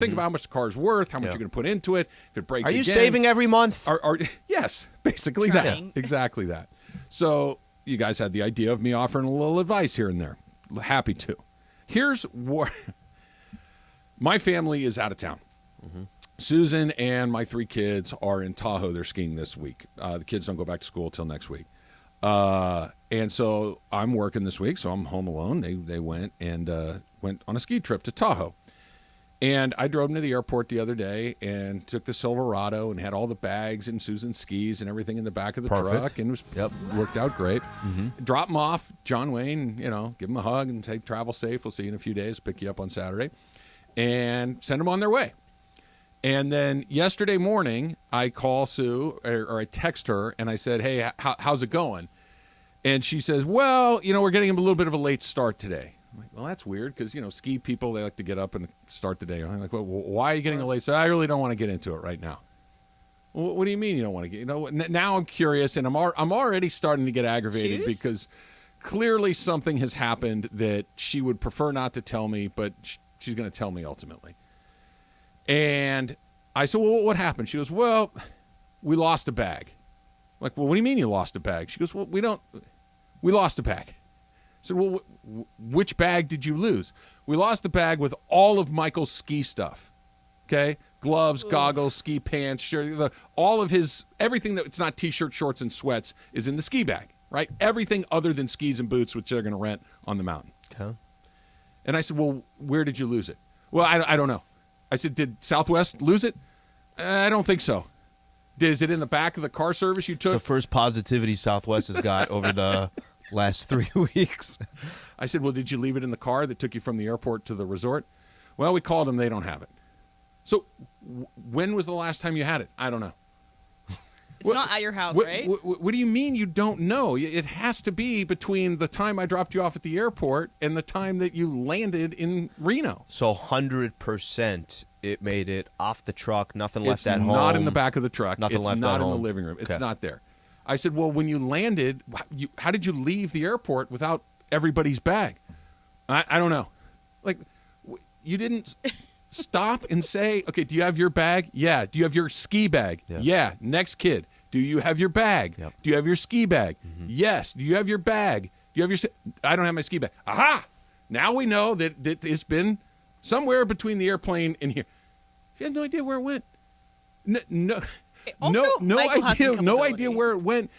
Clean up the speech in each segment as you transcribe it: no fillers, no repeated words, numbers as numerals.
Think about how much the car's worth, how much you're going to put into it. If it breaks Are you again, saving every month? Yes, basically Trying. that. Exactly that. So you guys had the idea of me offering a little advice here and there. Happy to. Here's what my family is out of town. Mm-hmm. Susan and my 3 kids are in Tahoe. They're skiing this week. The kids don't go back to school till next week. And so I'm working this week, so I'm home alone. They went on a ski trip to Tahoe. And I drove them to the airport the other day and took the Silverado and had all the bags and Susan's skis and everything in the back of the truck, and it was worked out great. Mm-hmm. Drop them off, John Wayne, give them a hug and say, travel safe. We'll see you in a few days, pick you up on Saturday, and send them on their way. And then yesterday morning, I call Sue, or I text her, and I said, hey, how's it going? And she says, well, we're getting a little bit of a late start today. I'm like, well, that's weird because, ski people, they like to get up and start the day. I'm like, well, why are you getting a late start? I really don't want to get into it right now. Well, what do you mean you don't want to get? Now I'm curious, and I'm already starting to get aggravated because clearly something has happened that she would prefer not to tell me, but she's going to tell me ultimately. And I said, well, what happened? She goes, well, we lost a bag. I'm like, well, what do you mean you lost a bag? She goes, well, we lost a bag. I said, well, which bag did you lose? We lost the bag with all of Michael's ski stuff, okay? Gloves, goggles, ski pants, shirt, all of his, everything that it's not T-shirt, shorts, and sweats is in the ski bag, right? Everything other than skis and boots, which they're going to rent on the mountain. Okay. And I said, well, where did you lose it? Well, I don't know. I said, did Southwest lose it? I don't think so. Is it in the back of the car service you took? It's the first positivity Southwest has got over the last 3 weeks. I said, well, did you leave it in the car that took you from the airport to the resort? Well, we called them. They don't have it. So when was the last time you had it? I don't know. It's not at your house, right? What do you mean you don't know? It has to be between the time I dropped you off at the airport and the time that you landed in Reno. So 100% it made it off the truck, nothing left at home. It's not in the back of the truck. Nothing left at home. It's not in the home. living room. It's Okay. not there. I said, well, when you landed, how did you leave the airport without everybody's bag? I don't know. Like, you didn't stop and say, okay, do you have your bag? Yeah. Do you have your ski bag? Yeah. Next kid. Do you have your bag? Yep. Do you have your ski bag? Mm-hmm. Yes. Do you have your bag? Do you have your... I don't have my ski bag. Aha! Now we know that it's been somewhere between the airplane and here. She had no idea where it went. No idea where it went.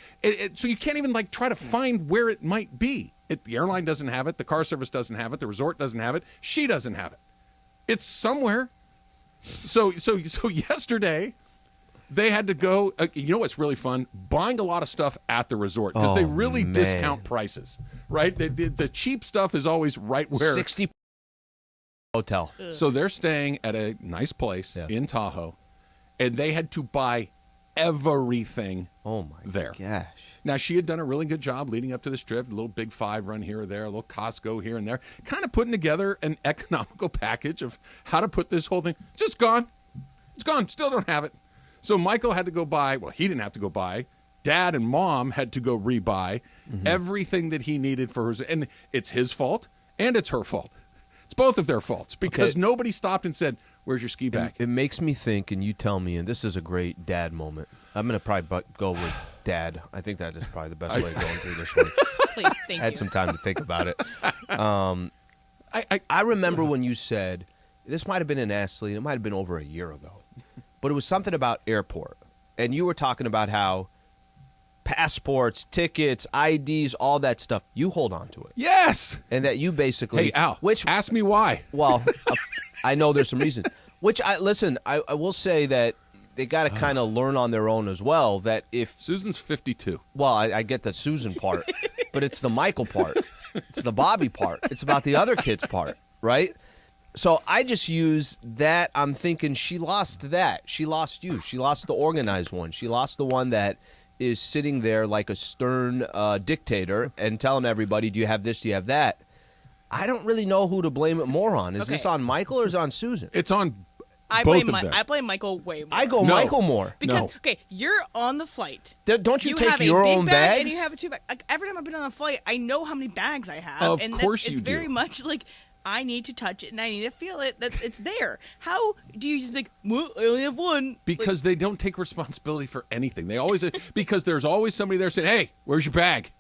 So you can't even try to find where it might be. The airline doesn't have it. The car service doesn't have it. The resort doesn't have it. She doesn't have it. It's somewhere. So yesterday, they had to go. You know what's really fun? Buying a lot of stuff at the resort because they really discount prices, right? The cheap stuff is always right where 60 hotel. So they're staying at a nice place in Tahoe, and they had to buy everything there. Gosh. Now, she had done a really good job leading up to this trip, a little Big Five run here or there, a little Costco here and there, kind of putting together an economical package of how to put this whole thing. Just gone. It's gone. Still don't have it. So Michael had to go buy, well, he didn't have to go buy. Dad and Mom had to go rebuy everything that he needed for hers. And it's his fault and it's her fault. It's both of their faults because nobody stopped and said, where's your ski bag? It makes me think, and you tell me, and this is a great dad moment. I'm going to probably go with dad. I think that is probably the best way of going through this week. Please, thank you. I had some time to think about it. I remember when you said, this might have been in Astley, it might have been over a year ago, but it was something about airport. And you were talking about how passports, tickets, IDs, all that stuff, you hold on to it. Yes. And that you basically... Hey, Al, ask me why. Well, I know there's some reason. Which, I will say that they got to kind of learn on their own as well, that if... Susan's 52. Well, I get the Susan part, but it's the Michael part. It's the Bobby part. It's about the other kid's part, right? So I just use that. I'm thinking she lost that. She lost you. She lost the organized one. She lost the one that is sitting there like a stern dictator and telling everybody, do you have this, do you have that? I don't really know who to blame it more on. Is this on Michael or is it on Susan? It's on I both blame of them. I blame Michael way more. I go Michael more. Because, you're on the flight. Don't you take have your a big own bag bags? and you have a two bag. Like, every time I've been on a flight, I know how many bags I have. Of and course you it's do. very much like I need to touch it and I need to feel it. That it's there. How do you just think, well, I only have one? Because they don't take responsibility for anything. They always because there's always somebody there saying, "Hey, where's your bag?"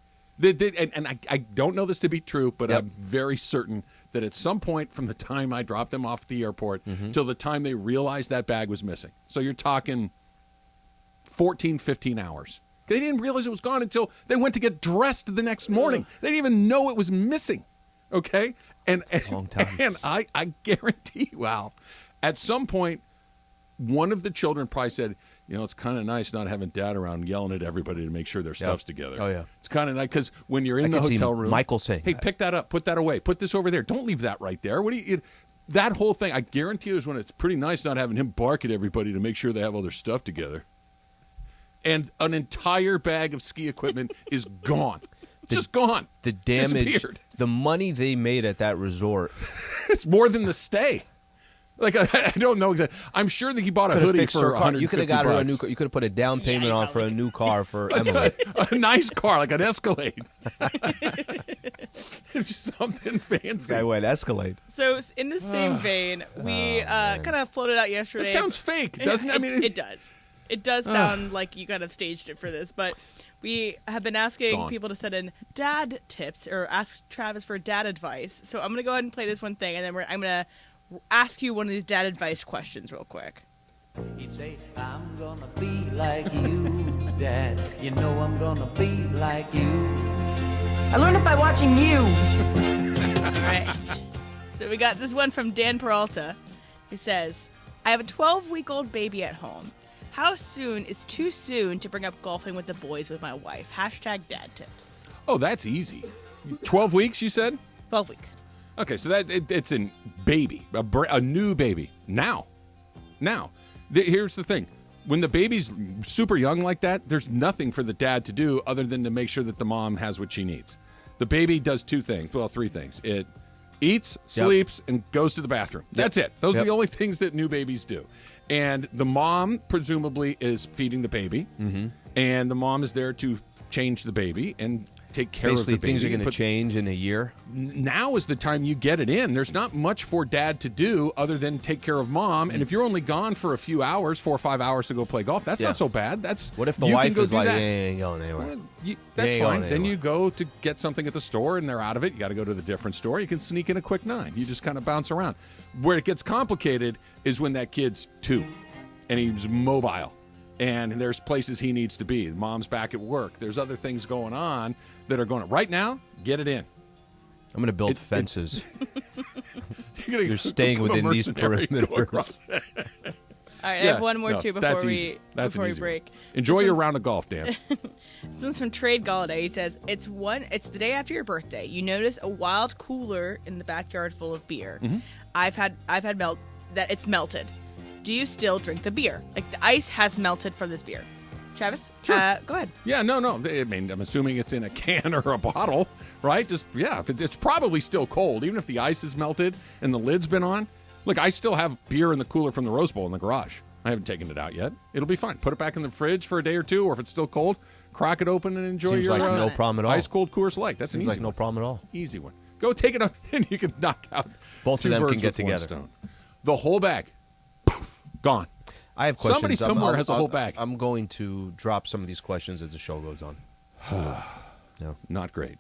I don't know this to be true, but I'm very certain that at some point from the time I dropped them off at the airport till the time they realized that bag was missing. So you're talking 14, 15 hours. They didn't realize it was gone until they went to get dressed the next morning. They didn't even know it was missing. Okay? And Long time. And I guarantee, wow, at some point, one of the children probably said, it's kind of nice not having dad around yelling at everybody to make sure their stuff's together. Oh, yeah. It's kind of nice because when you're in the hotel room. Michael saying, hey, pick that up, put that away, put this over there. Don't leave that right there. What do you. That whole thing, I guarantee there's when it's pretty nice not having him bark at everybody to make sure they have all their stuff together. And an entire bag of ski equipment is gone. Just gone. The damage, disappeared. the money they made at that resort. It's more than the stay. Like I don't know exactly. I'm sure that he bought a hoodie for $150. You could have got her a new car. You could have put a down payment on for a new car for Emily. A nice car, like an Escalade. Something fancy. Guy went Escalade. So in the same vein, we kind of floated out yesterday. It sounds fake, doesn't it? I mean, it does. It does sound like you kind of staged it for this, but we have been asking people to send in dad tips or ask Travis for dad advice. So I'm going to go ahead and play this one thing, and then I'm going to ask you one of these dad advice questions real quick. He'd say, I'm gonna be like you, Dad. You know I'm gonna be like you. I learned it by watching you. All right. So we got this one from Dan Peralta, who says, I have a 12-week-old baby at home. How soon is too soon to bring up golfing with the boys with my wife? Hashtag dad tips. Oh, that's easy. 12 weeks, you said? 12 weeks. Okay, so it's a baby, a new baby. Now, here's the thing. When the baby's super young like that, there's nothing for the dad to do other than to make sure that the mom has what she needs. The baby does three things. It eats, sleeps, and goes to the bathroom. That's it. Those are the only things that new babies do. And the mom, presumably, is feeding the baby, and the mom is there to change the baby and take care Basically, of the baby. things are going to change in a year. Now is the time you get it in. There's not much for dad to do other than take care of mom. And if you're only gone for a few hours, 4 or 5 hours to go play golf, that's not so bad. What if the wife is like, ain't going anywhere? That's fine. Then you go to get something at the store and they're out of it. You got to go to the different store. You can sneak in a quick 9. You just kind of bounce around. Where it gets complicated is when that kid's 2 and he's mobile. And there's places he needs to be. Mom's back at work. There's other things going on that are going on. Right now, get it in. I'm going to build fences. You're staying within these perimeters. All right, I have one more too before we break. Enjoy your round of golf, Dan. This one's from Trade Galladay. He says, it's the day after your birthday. You notice a wild cooler in the backyard full of beer. Mm-hmm. I've had that it's melted. Do you still drink the beer? Like the ice has melted from this beer. Travis, sure. Go ahead. Yeah, no. I mean, I'm assuming it's in a can or a bottle, right? If it's probably still cold, even if the ice is melted and the lid's been on. Look, I still have beer in the cooler from the Rose Bowl in the garage. I haven't taken it out yet. It'll be fine. Put it back in the fridge for a day or two, or if it's still cold, crack it open and enjoy Seems your like no problem at all. Ice cold Coors Light. That's an easy one. No problem at all. Easy one. Go take it up and you can knock out both of them can get together. Stone. The whole bag, poof, gone. I have questions. Somebody somewhere has a whole bag. I'm going to drop some of these questions as the show goes on. No. Not great.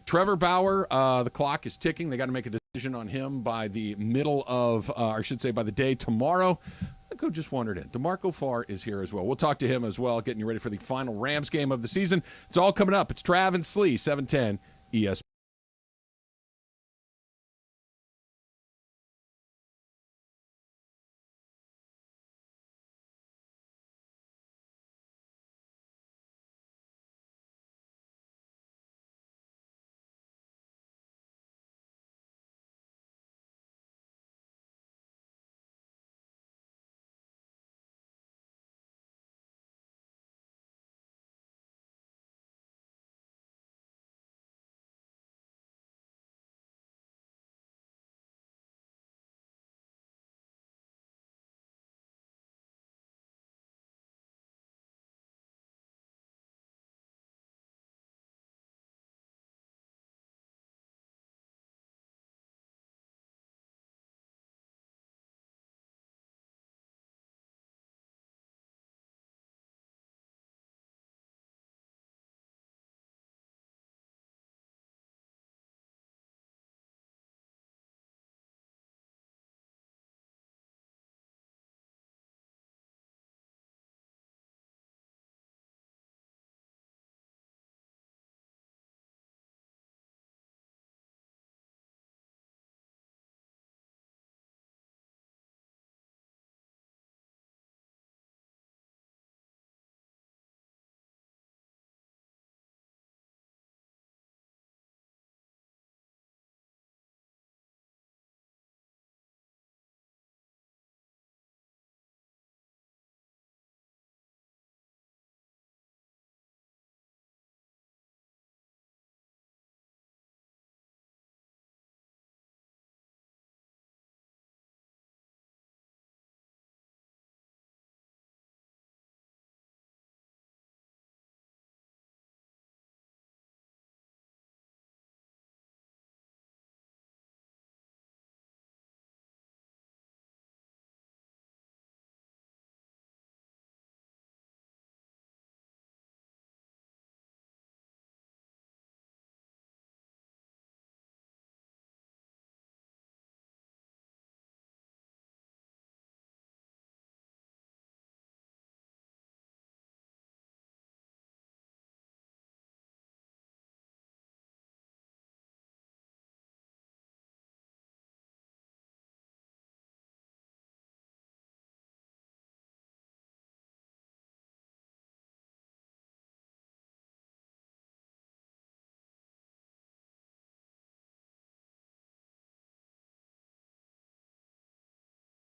Trevor Bauer, the clock is ticking. They got to make a decision on him by the middle of, I should say by the day tomorrow. Who just wandered in. DeMarco Farr is here as well. We'll talk to him as well, getting you ready for the final Rams game of the season. It's all coming up. It's Trav and Slee, 710 ESPN.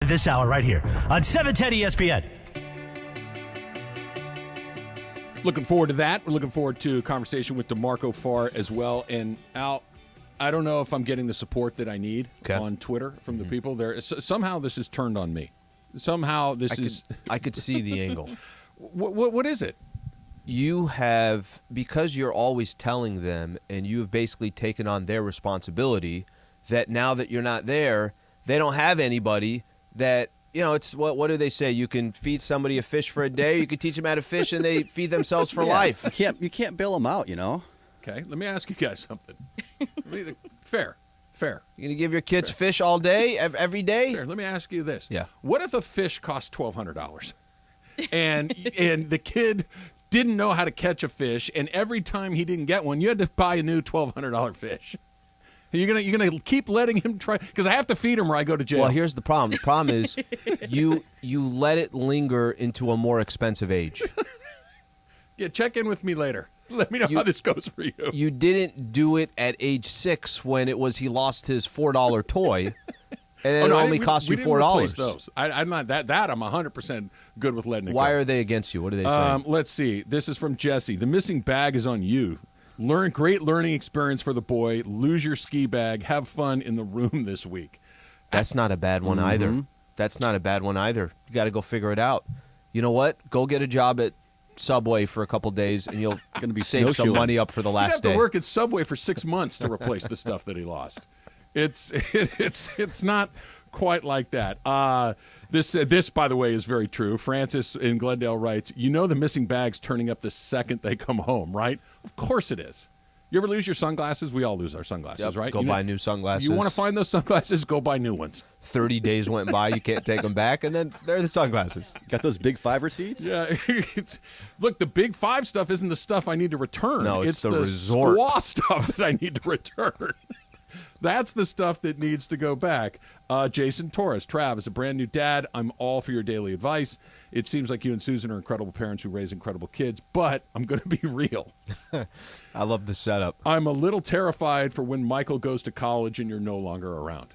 This hour right here on 710 ESPN. Looking forward to that. We're looking forward to a conversation with DeMarco Farr as well. And Al, I don't know if I'm getting the support that I need on Twitter from the people there. Somehow this is turned on me. Somehow I could see the angle. What is it? You have, because you're always telling them and you have basically taken on their responsibility, that now that you're not there, they don't have anybody that, it's what do they say? You can feed somebody a fish for a day, you can teach them how to fish, and they feed themselves for life. You can't bail them out, Okay, let me ask you guys something. Fair. You're going to give your kids fish all day, every day? Fair. Let me ask you this. Yeah. What if a fish costs $1,200 and the kid didn't know how to catch a fish, and every time he didn't get one, you had to buy a new $1,200 fish? You're gonna keep letting him try, because I have to feed him or I go to jail. Well, here's the problem. The problem is you let it linger into a more expensive age. Yeah, check in with me later. Let me know how this goes for you. You didn't do it at age 6 when he lost his $4 toy, and it only cost you $4. Replace those. I'm not that. I'm 100% good with letting it go. Why are they against you? What are they saying? Let's see. This is from Jesse. The missing bag is on you. Great learning experience for the boy. Lose your ski bag. Have fun in the room this week. That's not a bad one either. That's not a bad one either. You got to go figure it out. You know what? Go get a job at Subway for a couple days, and you'll save some money up for the last day. You have to work at Subway for 6 months to replace the stuff that he lost. It's not quite like that. This, by the way, is very true. Francis in Glendale writes, the missing bag's turning up the second they come home, right? Of course it is. You ever lose your sunglasses? We all lose our sunglasses, right? Go buy new sunglasses. You want to find those sunglasses? Go buy new ones. 30 days went by, you can't take them back, and then they're the sunglasses. Got those Big Five receipts? Yeah. Look, the Big Five stuff isn't the stuff I need to return. No, it's the resort squaw stuff that I need to return. That's the stuff that needs to go back. Jason Torres, Trav, as a brand new dad, I'm all for your daily advice. It seems like you and Susan are incredible parents who raise incredible kids, but I'm going to be real. I love the setup. I'm a little terrified for when Michael goes to college and you're no longer around.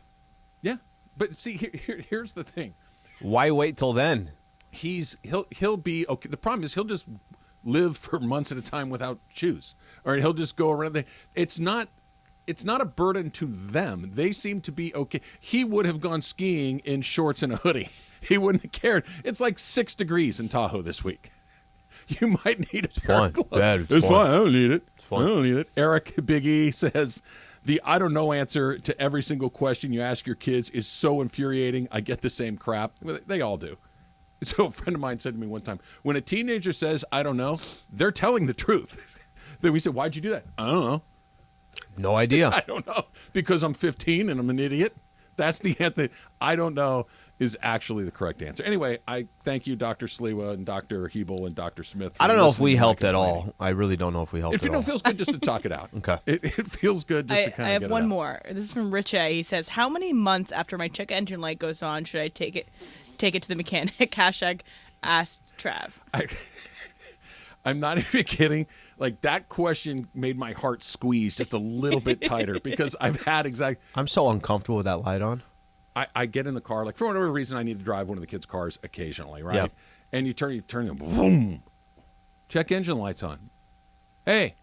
Yeah, but see, here's the thing. Why wait till then? He'll be okay. The problem is he'll just live for months at a time without shoes, or he'll just go around. It's not a burden to them. They seem to be okay. He would have gone skiing in shorts and a hoodie. He wouldn't have cared. It's like 6 degrees in Tahoe this week. You might need a pair of clothes. It's fine. I don't need it. I don't need it. Eric Big E says, the I don't know answer to every single question you ask your kids is so infuriating. I get the same crap. They all do. So a friend of mine said to me one time, when a teenager says, I don't know, they're telling the truth. Then we said, why'd you do that? I don't know. No idea. I don't know. Because I'm 15 and I'm an idiot. That's the answer. I don't know is actually the correct answer. Anyway, I thank you, Dr. Sliwa and Dr. Hebel and Dr. Smith. I don't know if we helped at all. I really don't know if we helped at all. It feels good just to talk it out. Okay. It feels good just to kind of get it out. I have one more. This is from Rich A. He says, how many months after my check engine light goes on should I take it to the mechanic? Hashtag ask Trav. I'm not even kidding. Like, that question made my heart squeeze just a little bit tighter because I've had I'm so uncomfortable with that light on. I get in the car, like, for whatever reason, I need to drive one of the kids' cars occasionally, right? Yep. And you turn them, boom, check engine lights on. Hey,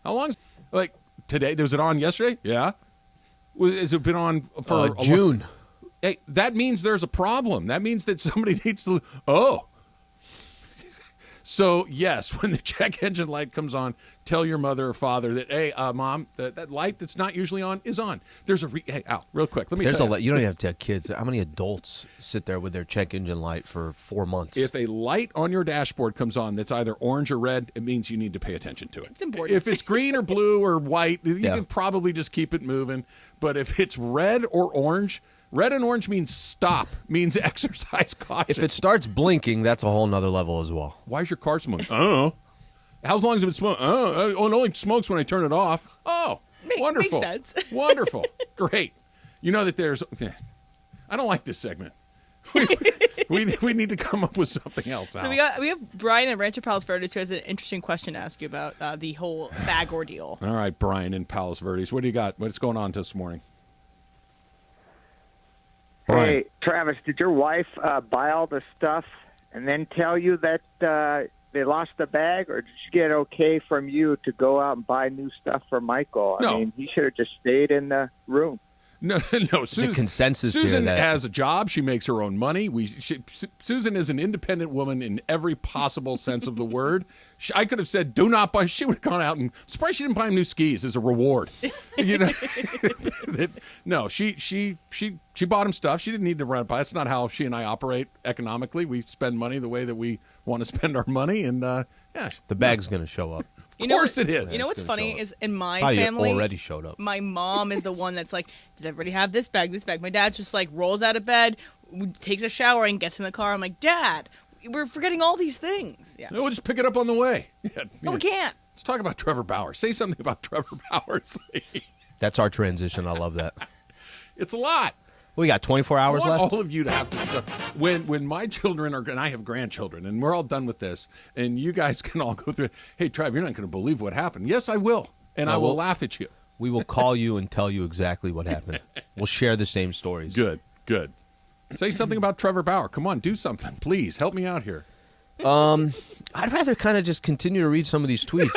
how long? Like, today? Was it on yesterday? Yeah. Has it been on for June? Hey, that means there's a problem. That means that somebody needs to. Oh. So, yes, when the check engine light comes on, tell your mother or father that, hey, Mom, that light that's not usually on is on. There's hey, Al, real quick. Let me tell you. You don't even have to have kids. How many adults sit there with their check engine light for 4 months? If a light on your dashboard comes on that's either orange or red, it means you need to pay attention to it. It's important. If it's green or blue or white, you can probably just keep it moving. But if it's red or orange, red and orange means stop, means exercise caution. If it starts blinking, that's a whole nother level as well. Why is your car smoking? I don't know. How long has it been smoking? It only smokes when I turn it off. Oh, wonderful. Makes sense. Wonderful. Great. You know that there's... I don't like this segment. We need to come up with something else, Al. So we have Brian in Rancho Palos Verdes who has an interesting question to ask you about the whole bag ordeal. All right, Brian in Palos Verdes. What do you got? What's going on this morning? Brian. Hey, Travis, did your wife buy all the stuff and then tell you that they lost the bag, or did she get okay from you to go out and buy new stuff for Michael? No. I mean, he should have just stayed in the room. No. Susan, a consensus here Susan that- has a job. She makes her own money. Susan is an independent woman in every possible sense of the word. I could have said, "Do not buy." She would have gone out and surprised she didn't buy him new skis as a reward. You know, no. She bought him stuff. She didn't need to run it by. That's not how she and I operate economically. We spend money the way that we want to spend our money, and The bag's going to show up. Of course it is. You know what's funny is in my Probably family, already showed up. my mom is the one that's like, does everybody have this bag, this bag? My dad just like rolls out of bed, takes a shower, and gets in the car. I'm like, Dad, we're forgetting all these things. Yeah. No, we'll just pick it up on the way. Yeah, No, we can't. Let's talk about Trevor Bauer. Say something about Trevor Bauer. That's our transition. I love that. It's a lot. We got 24 hours I want left. all of you to have to when my children are, and I have grandchildren, and we're all done with this, and you guys can all go through it. Hey, Trav, you're not going to believe what happened. Yes, I will, and I will laugh at you. We will call you and tell you exactly what happened. We'll share the same stories. Good. Say something about Trevor Bauer. Come on, do something, please. Help me out here. I'd rather kind of just continue to read some of these tweets.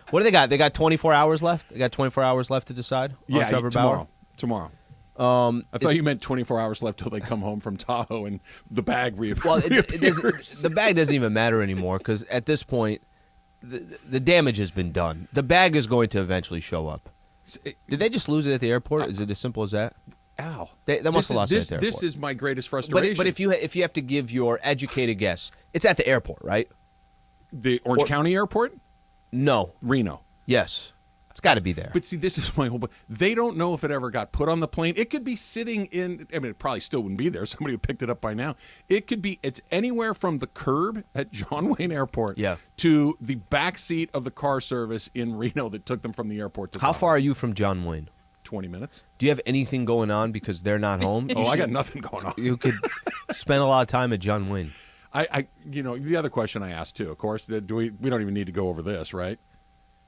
What do they got? They got 24 hours left? They got 24 hours left to decide on Trevor Bauer? Tomorrow. I thought you meant 24 hours left till they come home from Tahoe and the bag reappears. Well, the bag doesn't even matter anymore because at this point, the damage has been done. The bag is going to eventually show up. Did they just lose it at the airport? Is it as simple as that? Ow. They must have lost it at the airport. This is my greatest frustration. But if you have to give your educated guess, it's at the airport, right? The Orange County Airport? No. Reno. Yes. It's got to be there. But see, this is my whole. They don't know if it ever got put on the plane. It could be sitting in. I mean, it probably still wouldn't be there. Somebody would picked it up by now. It could be. It's anywhere from the curb at John Wayne Airport to the back seat of the car service in Reno that took them from the airport to. How far are you from John Wayne? 20 minutes. Do you have anything going on because they're not home? I got nothing going on. You could spend a lot of time at John Wayne. The other question I asked too. Of course, we don't even need to go over this, right?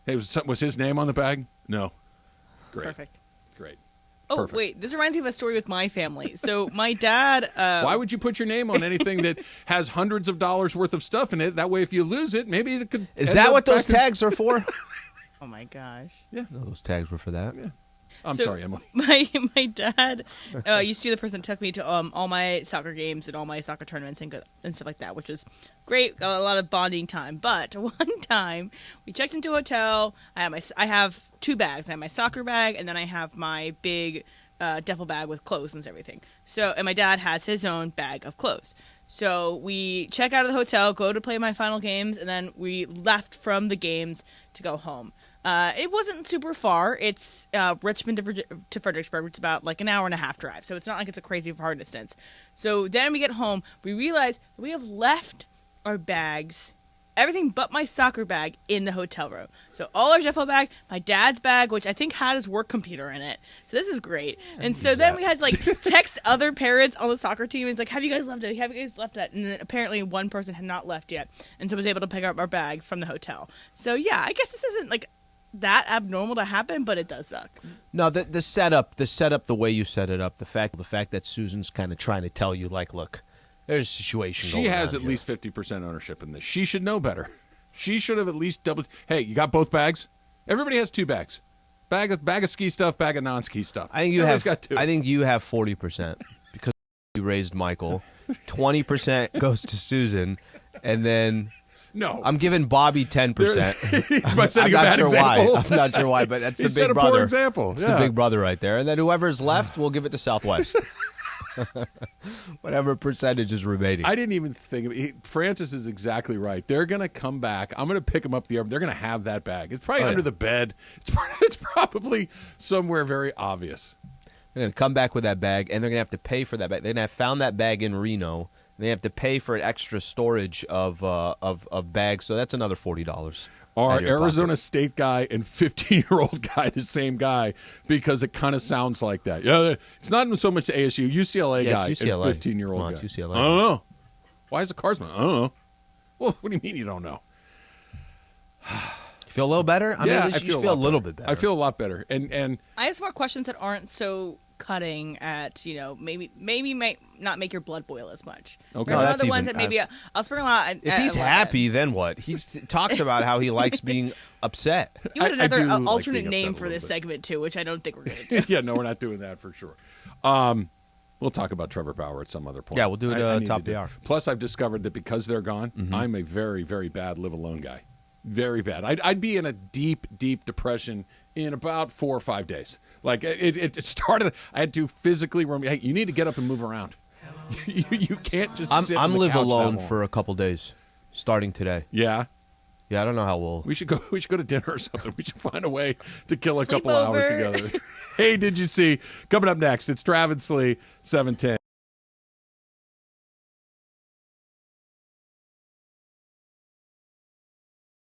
Hey, was his name on the bag? No. Great. Perfect. Great. Oh, Perfect. wait. This reminds me of a story with my family. So my dad... Why would you put your name on anything that has hundreds of dollars worth of stuff in it? That way, if you lose it, maybe it could... Is that what those tags are for? Oh, my gosh. Yeah. No, those tags were for that. Yeah. I'm sorry, Emily. My dad used to be the person that took me to all my soccer games and all my soccer tournaments and stuff like that, which was great. Got a lot of bonding time. But one time we checked into a hotel. I have two bags. I have my soccer bag and then I have my big duffel bag with clothes and everything. And my dad has his own bag of clothes. So we check out of the hotel, go to play my final games, and then we left from the games to go home. It wasn't super far. It's Richmond to Fredericksburg, which is about like an hour and a half drive. So it's not like it's a crazy far distance. So then we get home. We realize that we have left our bags, everything but my soccer bag, in the hotel room. So all our duffel bag, my dad's bag, which I think had his work computer in it. So this is great. And so then we had to like text other parents on the soccer team. It's like, have you guys left it? Have you guys left it? And then apparently one person had not left yet. And so was able to pick up our bags from the hotel. So yeah, I guess this isn't like that abnormal to happen, but it does suck. No, the setup, the way you set it up, the fact that Susan's kind of trying to tell you, like, look, there's a situation going on. She has at here. least 50% ownership in this. She should know better. She should have at least doubled. Hey, you got both bags? Everybody has two bags. Bag of ski stuff, bag of non-ski stuff. I think you Everybody's have. got two. I think you have 40% because you raised Michael. 20% goes to Susan, and then. No, I'm giving Bobby 10%. By setting I'm a not bad sure example. why. I'm not sure why, but that's He the set big a brother. poor example. It's Yeah. the big brother right there. And then whoever's left, we'll give it to Southwest. Whatever percentage is remaining. I didn't even think of it. Francis is exactly right. They're going to come back. I'm going to pick them up the air. They're going to have that bag. It's probably under the bed. It's probably somewhere very obvious. They're going to come back with that bag, and they're going to have to pay for that bag. They're going to have found that bag in Reno. They have to pay for an extra storage of bags, so that's another $40. Are Arizona State guy and 15-year-old guy the same guy? Because it kind of sounds like that. Yeah, it's not so much the ASU, UCLA guy it's UCLA. and 15-year-old guy. It's UCLA. I don't know. Why is the Carsman? I don't know. Well, what do you mean you don't know? You feel a little better? I mean, you feel a little bit better. I feel a lot better. And I have some more questions that aren't so cutting at, maybe might not make your blood boil as much. Okay. There's No, other that's ones even- that maybe I'll sprinkle out. If he's happy, then what? He talks about how he likes being upset. You had I another do like alternate being upset name a for little this bit. segment too, which I don't think we're going to do. Yeah, no, we're not doing that for sure. We'll talk about Trevor Bauer at some other point. Yeah, we'll do it I need top to of the do- hour. Plus, I've discovered that because they're gone, I'm a very, very bad live alone guy. Very bad. I'd be in a deep, deep depression in about 4 or 5 days. Like it started. I had to physically. Hey, you need to get up and move around. you can't just. sit I'm on the live couch that alone long. for a couple days, starting today. Yeah. Yeah, I don't know how we'll. We should go to dinner or something. We should find a way to kill a couple hours Sleepover. together. Hey, did you see? Coming up next, it's Travis Lee, 710.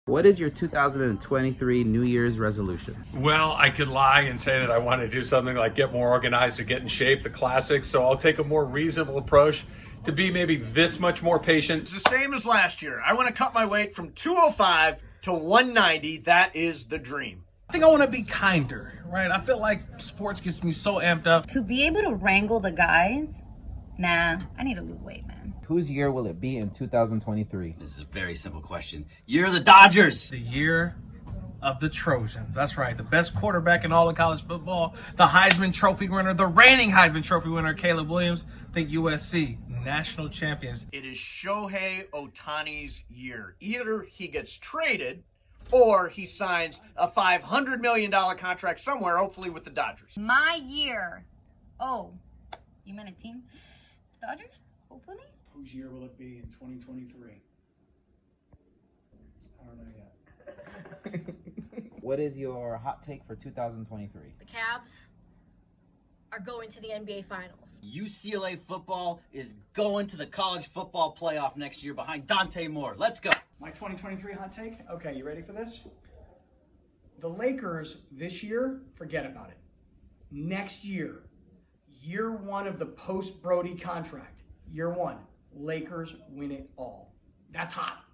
What is your 2023 New Year's resolution? Well, I could lie and say that I want to do something like get more organized or get in shape, the classics. So I'll take a more reasonable approach to be maybe this much more patient. It's the same as last year. I want to cut my weight from 205 to 190. That is the dream. I think I want to be kinder, right? I feel like sports gets me so amped up. To be able to wrangle the guys, nah, I need to lose weight, man. Whose year will it be in 2023? This is a very simple question. Year of the Dodgers. The year of the Trojans. That's right. The best quarterback in all of college football. The Heisman Trophy winner. The reigning Heisman Trophy winner, Caleb Williams. I think USC, national champions. It is Shohei Ohtani's year. Either he gets traded or he signs a $500 million contract somewhere, hopefully with the Dodgers. My year. Oh, you meant a team? Dodgers? Hopefully? Whose year will it be in 2023? I don't know yet. What is your hot take for 2023? The Cavs are going to the NBA Finals. UCLA football is going to the college football playoff next year behind Dante Moore. Let's go. My 2023 hot take? Okay, you ready for this? The Lakers this year, forget about it. Next year, year one of the post-Brody contract, year one, Lakers win it all. That's hot.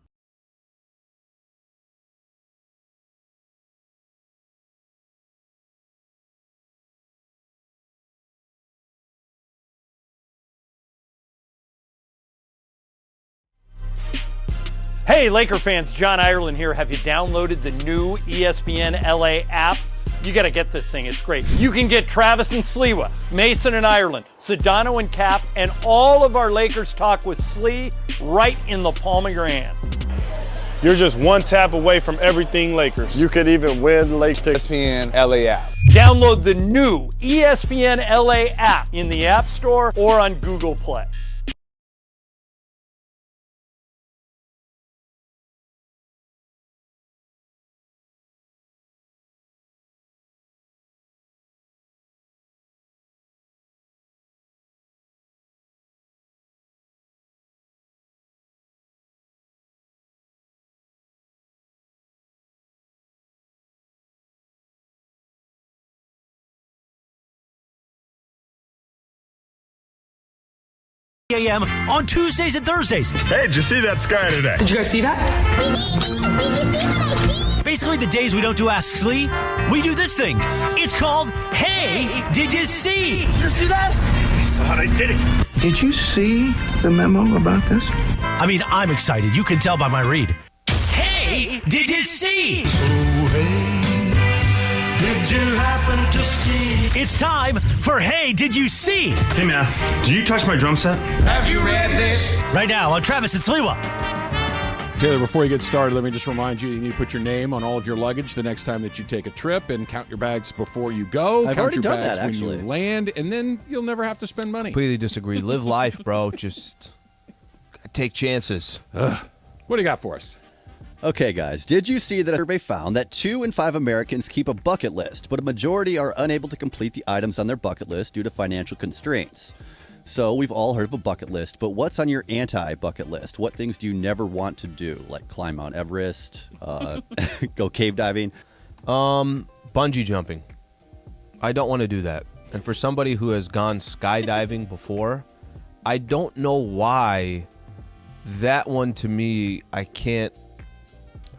Hey, Laker fans, John Ireland here. Have you downloaded the new ESPN LA app? You got to get this thing. It's great. You can get Travis and Sliwa, Mason and Ireland, Sedano and Cap, and all of our Lakers talk with Slee right in the palm of your hand. You're just one tap away from everything Lakers. You could even win Lakes to ESPN LA app. Download the new ESPN LA app in the App Store or on Google Play. a.m. on Tuesdays and Thursdays. Hey, did you see that sky today? Did you guys see that? Basically, the days we don't do Ask Slee, we do this thing. It's called Hey, Did You See? Did you see that? I thought I did it. Did you see the memo about this? I mean, I'm excited. You can tell by my read. Hey, did you see? Did you happen to see? It's time for Hey, Did You See? Hey, man, did you touch my drum set? Have you read this? Right now on Travis and Sliwa. Taylor, before you get started, let me just remind you need to put your name on all of your luggage the next time that you take a trip and count your bags before you go. I've count already your done bags that, when actually. you land, and then you'll never have to spend money. Completely disagree. Live life, bro. Just take chances. What do you got for us? Okay, guys, did you see that a survey found that 2 in 5 Americans keep a bucket list, but a majority are unable to complete the items on their bucket list due to financial constraints? So we've all heard of a bucket list, but what's on your anti-bucket list? What things do you never want to do, like climb Mount Everest, go cave diving? Bungee jumping. I don't want to do that. And for somebody who has gone skydiving before, I don't know why that one to me, I can't.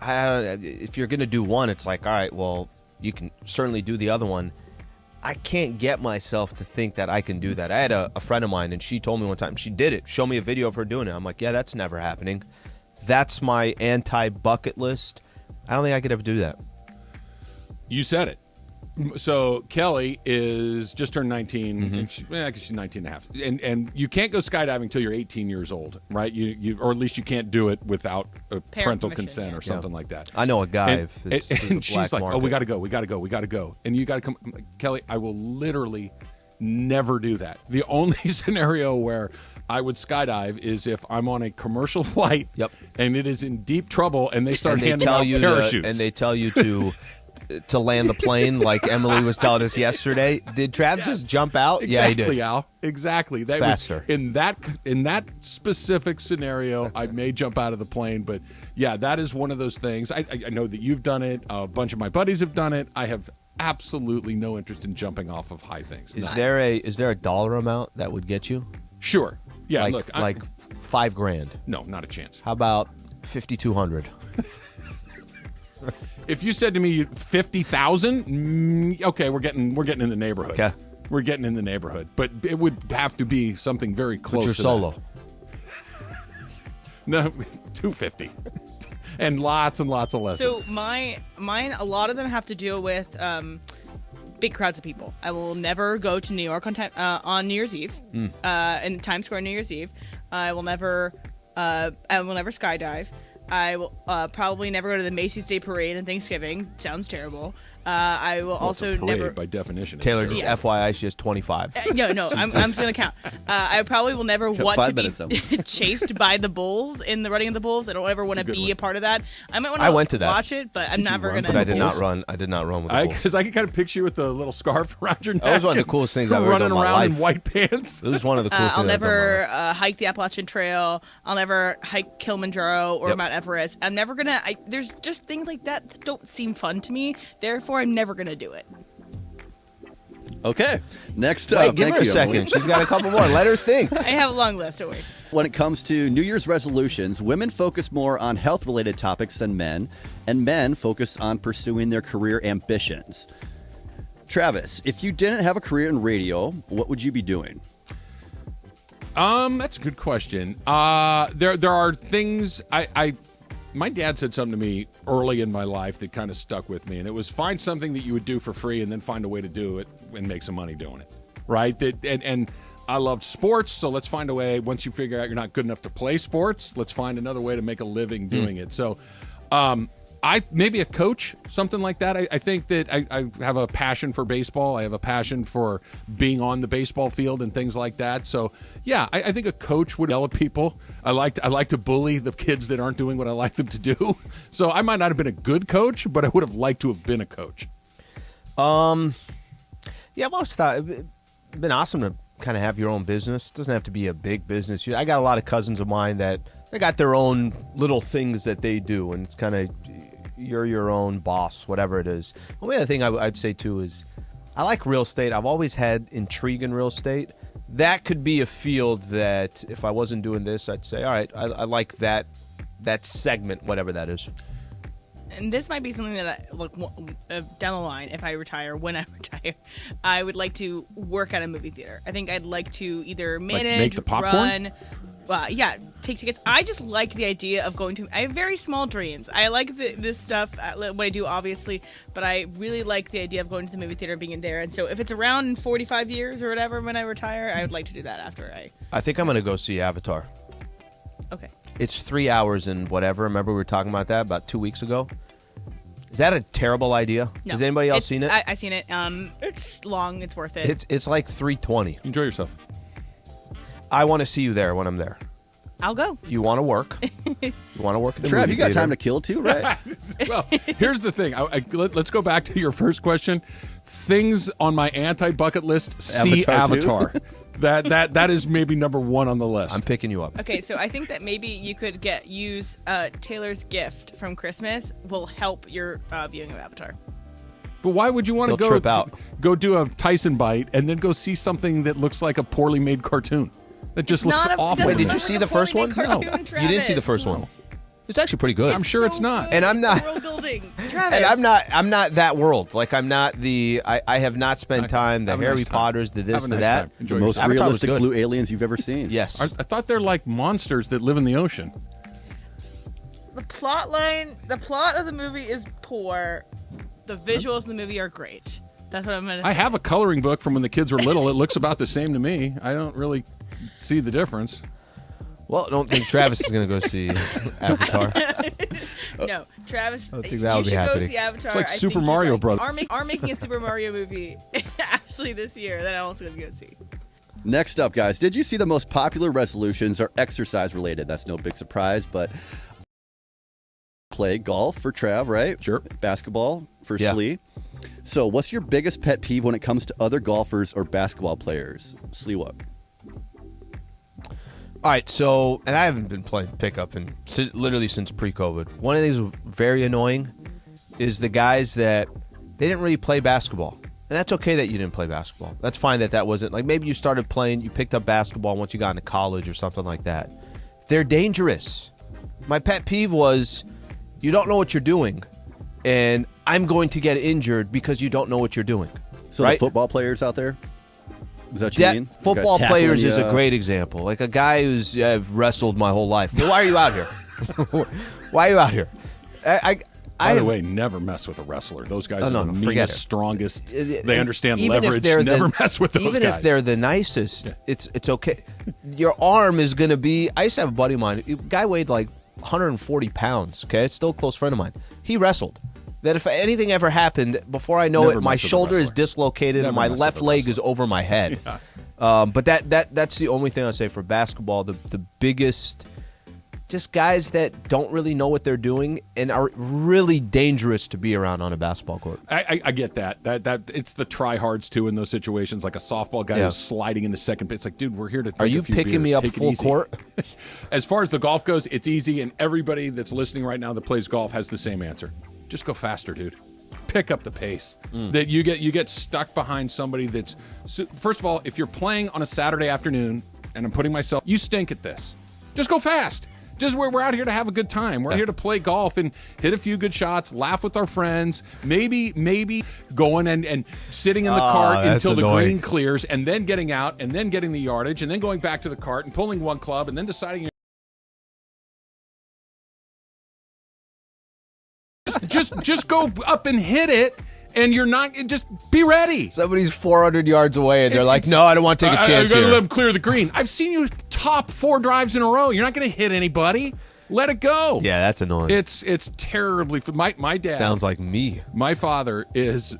If you're going to do one, it's like, all right, well, you can certainly do the other one. I can't get myself to think that I can do that. I had a friend of mine, and she told me one time she did it. Show me a video of her doing it. I'm like, yeah, that's never happening. That's my anti-bucket list. I don't think I could ever do that. You said it. So Kelly is just turned 19. Mm-hmm. And I guess she's 19 and a half. And you can't go skydiving until you're 18 years old, right? Or at least you can't do it without a parental consent or something like that. I know a guy. And she's like, oh, we got to go. And you got to come. Kelly, I will literally never do that. The only scenario where I would skydive is if I'm on a commercial flight and it is in deep trouble and they start handing out parachutes. And they tell you to land the plane like Emily was telling us yesterday. Did Trav just jump out? Exactly, yeah, he did. Al. Exactly. It's faster. In that specific scenario, I may jump out of the plane. But, yeah, that is one of those things. I know that you've done it. A bunch of my buddies have done it. I have absolutely no interest in jumping off of high things. Is there a dollar amount that would get you? Sure. Yeah, like $5,000. No, not a chance. How about 5,200? If you said to me 50,000, okay, we're getting in the neighborhood. Okay. We're getting in the neighborhood, but it would have to be something very close. But you're to solo. No, 250, and lots of lessons. So mine, a lot of them have to deal with big crowds of people. I will never go to New York on New Year's Eve, in Times Square on New Year's Eve. I will never skydive. I will probably never go to the Macy's Day Parade on Thanksgiving. Sounds terrible. I will also it's a parade never. By definition, Taylor, just FYI, she has 25. No, I'm just gonna count. I probably will never want to be chased by the bulls in the running of the bulls. I don't ever want to be a part of that. I might want to watch it, but I'm never gonna. But I did not run. I did not run with the bulls. Because I can kind of picture you with the little scarf around your neck. That was one of the coolest things I've ever done in my life. Running around in white pants. It was one of the coolest I'll things I've done in my life. never hike the Appalachian Trail. I'll never hike Kilimanjaro or Mount Everest. I'm never gonna. There's just things like that don't seem fun to me. Therefore, I'm never gonna do it. Okay, next up. Wait, give her a second. She's got a couple more. Let her think. I have a long list. Don't worry. When it comes to New Year's resolutions, women focus more on health-related topics than men, and men focus on pursuing their career ambitions. Travis, if you didn't have a career in radio, what would you be doing? That's a good question. There are things my dad said something to me early in my life that kind of stuck with me, and it was find something that you would do for free and then find a way to do it and make some money doing it, right? And I loved sports, so let's find a way. Once you figure out you're not good enough to play sports, let's find another way to make a living doing it. So maybe a coach, something like that. I think that I have a passion for baseball. I have a passion for being on the baseball field and things like that. So, yeah, I think a coach would develop people. I like to bully the kids that aren't doing what I like them to do. So I might not have been a good coach, but I would have liked to have been a coch. Yeah, I've always thought it'd been awesome to kind of have your own business. It doesn't have to be a big business. I got a lot of cousins of mine that they got their own little things that they do, and it's kind of you're your own boss, whatever it is. The only other thing I'd say, too, is I like real estate. I've always had intrigue in real estate. That could be a field that if I wasn't doing this, I'd say, all right, I like that segment, whatever that is. And this might be something that I look down the line if I retire. When I retire, I would like to work at a movie theater. I think I'd like to either manage, make the popcorn? run. Take tickets. I just like the idea of going to. I have very small dreams. I like this stuff. What I do, obviously, but I really like the idea of going to the movie theater and being in there. And so, if it's around in 45 years or whatever when I retire, I would like to do that after I think I'm going to go see Avatar. Okay. It's 3 hours and whatever. Remember we were talking about that about 2 weeks ago? Is that a terrible idea? No. Has anybody else seen it? I've seen it. It's long. It's worth it. It's like $320. Enjoy yourself. I want to see you there when I'm there. I'll go. You want to work? You want to work at the Trav, movie you got theater. time to kill too, right? Well, here's the thing. Let's go back to your first question. Things on my anti-bucket list, see Avatar. That is maybe number one on the list. I'm picking you up. Okay, so I think that maybe you could use Taylor's gift from Christmas will help your viewing of Avatar. But why would you want to go do a Tyson bite and then go see something that looks like a poorly made cartoon? That just looks awful. Wait, did you see the first one? No, you didn't see the first one. It's actually pretty good. I'm sure it's not. And I'm not. World building, Travis. And I'm not that world. Like I'm not the. I have not spent time. The Harry Potters, the this, the that. The most realistic blue aliens you've ever seen. Yes. I thought they're like monsters that live in the ocean. The plot of the movie is poor. The visuals in the movie are great. That's what I'm going to say. I have a coloring book from when the kids were little. It looks about the same to me. I don't really see the difference. Well, I don't think Travis is going to go see Avatar. No, Travis, I don't think that would be you should happening. go see Avatar. It's like I Super think Mario you Brothers. are making a Super Mario movie actually this year that I'm also going to go see. Next up, guys, did you see the most popular resolutions are exercise related? That's no big surprise, but play golf for Trav, right? Sure. Basketball for Slee. So what's your biggest pet peeve when it comes to other golfers or basketball players? Sliwa. All right, so, and I haven't been playing pickup literally since pre-COVID. One of the things very annoying is the guys that they didn't really play basketball. And that's okay that you didn't play basketball. That's fine that wasn't, like maybe you started playing, you picked up basketball once you got into college or something like that. They're dangerous. My pet peeve was you don't know what you're doing, and I'm going to get injured because you don't know what you're doing. So right? the football players out there? Is that what you mean? Football players is a great example. Like a guy who's wrestled my whole life. Well, why are you out here? Why are you out here? By the way, never mess with a wrestler. Those guys are the meanest, strongest. They understand leverage. Never mess with those guys. Even if they're the nicest, it's okay. Your arm is going to be... I used to have a buddy of mine. A guy weighed like 140 pounds, okay? It's still a close friend of mine. He wrestled. That if anything ever happened, before I know it, my shoulder is dislocated and my left leg is over my head. Yeah. But that's the only thing I say for basketball. The biggest, just guys that don't really know what they're doing and are really dangerous to be around on a basketball court. I get that. That it's the tryhards too in those situations, like a softball guy who's sliding into second. It's like, dude, we're here to. Take Are you a few picking beers. me up Take it full easy. court? As far as the golf goes, it's easy, and everybody that's listening right now that plays golf has the same answer. Just go faster, dude. Pick up the pace. That you get stuck behind somebody that's... So, first of all, if you're playing on a Saturday afternoon, and I'm putting myself... You stink at this. Just go fast. Just we're out here to have a good time. We're here to play golf and hit a few good shots, laugh with our friends, maybe going and sitting in the cart until the green clears, and then getting out, and then getting the yardage, and then going back to the cart and pulling one club, and then deciding... Just go up and hit it, and you're not. Just be ready. Somebody's 400 yards away, and they're like, "No, I don't want to take a chance I here." gotta let them clear the green. I've seen you top 4 drives in a row. You're not going to hit anybody. Let it go. Yeah, that's annoying. It's terribly. My dad sounds like me. My father is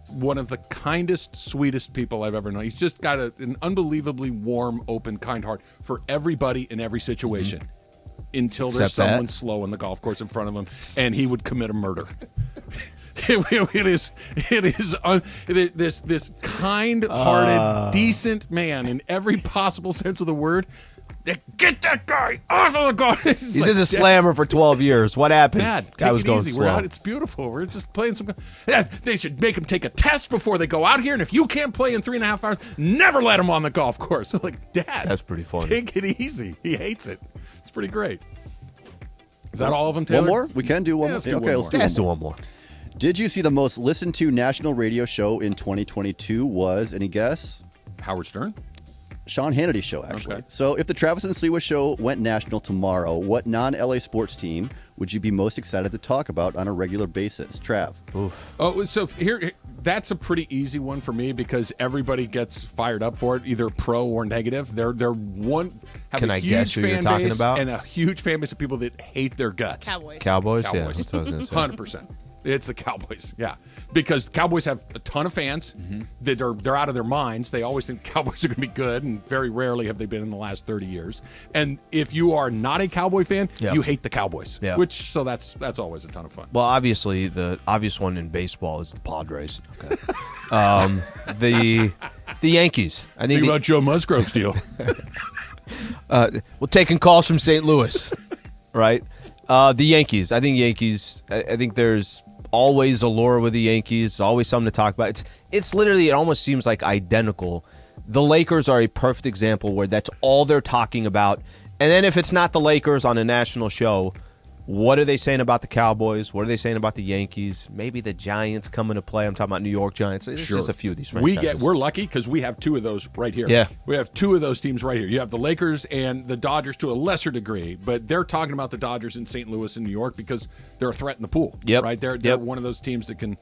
one of the kindest, sweetest people I've ever known. He's just got an unbelievably warm, open, kind heart for everybody in every situation. Mm-hmm. Until there's someone slow on the golf course in front of him, and he would commit a murder. It is this kind-hearted, decent man in every possible sense of the word. Get that guy off of the golf. He's like, in the slammer for 12 years. What happened? Dad, guy was going easy. slow. We're out. It's beautiful. We're just playing some. They should make him take a test before they go out here. And if you can't play in 3.5 hours, never let him on the golf course. I'm like, Dad, that's pretty funny. Take it easy. He hates it. It's pretty great. Is that all of them, Taylor? One more? We can do one more. Let's do one more. Did you see the most listened to national radio show in 2022 was, any guess? Howard Stern? Sean Hannity's show, actually. Okay. So if the Travis and Sliwa show went national tomorrow, what non-LA sports team would you be most excited to talk about on a regular basis? Trav. Oof. Oh, so here, that's a pretty easy one for me because everybody gets fired up for it, either pro or negative. They're one have Can a I huge guess who fan you're talking base about? and a huge fan base of people that hate their guts. Cowboys? Yeah, that's what I was going to say. 100%. It's the Cowboys, yeah, because Cowboys have a ton of fans that they're out of their minds. They always think Cowboys are going to be good, and very rarely have they been in the last 30 years. And if you are not a Cowboy fan, you hate the Cowboys. Yeah. So that's always a ton of fun. Well, obviously, the obvious one in baseball is the Padres. Okay. The Yankees. I think Think about Joe Musgrove's deal. We're taking calls from St. Louis, right? The Yankees. I think Yankees. I think there's always allure with the Yankees. Always something to talk about. It's literally. It almost seems like identical. The Lakers are a perfect example where that's all they're talking about. And then if it's not the Lakers on a national show, What are they saying about the Cowboys? What are they saying about the Yankees? Maybe the Giants coming to play. I'm talking about New York Giants. It's just a few of these franchises. We're lucky because we have two of those right here. Yeah. We have two of those teams right here. You have the Lakers and the Dodgers to a lesser degree, but they're talking about the Dodgers in St. Louis and New York because they're a threat in the pool. Yep. Right? They're one of those teams that can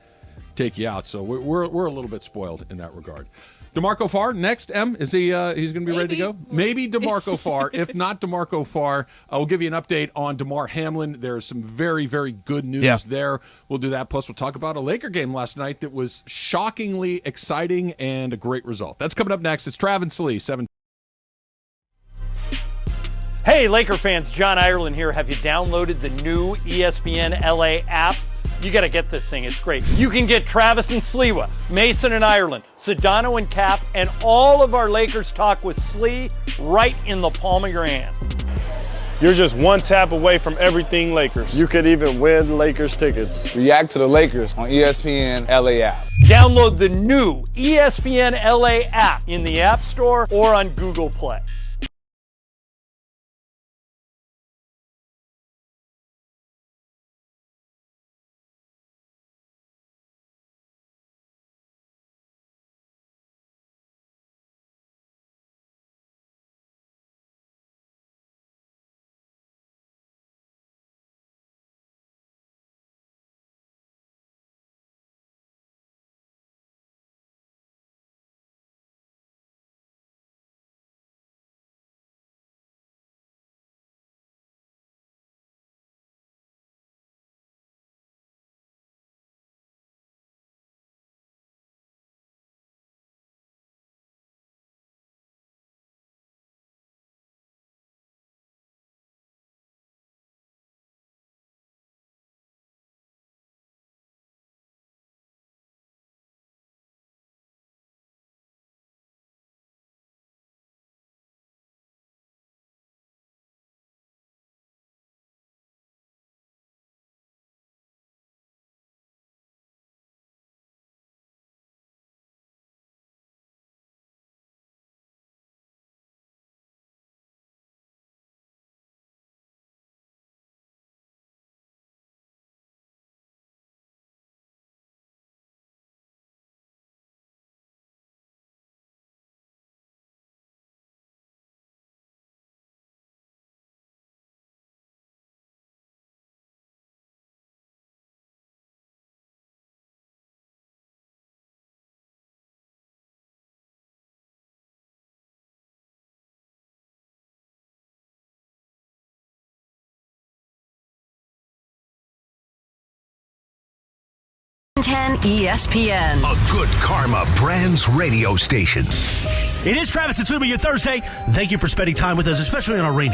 take you out. So we're a little bit spoiled in that regard. DeMarco Farr next. Is he? He's going to be ready to go. Maybe DeMarco Farr. If not DeMarco Farr, we'll give you an update on DeMar Hamlin. There's some very, very good news there. We'll do that. Plus, we'll talk about a Laker game last night that was shockingly exciting and a great result. That's coming up next. It's Trav and Slee, 7. Hey, Laker fans, John Ireland here. Have you downloaded the new ESPN LA app? You got to get this thing. It's great. You can get Travis and Sliwa, Mason and Ireland, Sedano and Cap, and all of our Lakers talk with Slee right in the palm of your hand. You're just one tap away from everything Lakers. You could even win Lakers tickets. React to the Lakers on ESPN LA app. Download the new ESPN LA app in the App Store or on Google Play. ESPN, a good karma brands radio station. It is Travis and Sliwa, your Thursday. Thank you for spending time with us, especially on our radio.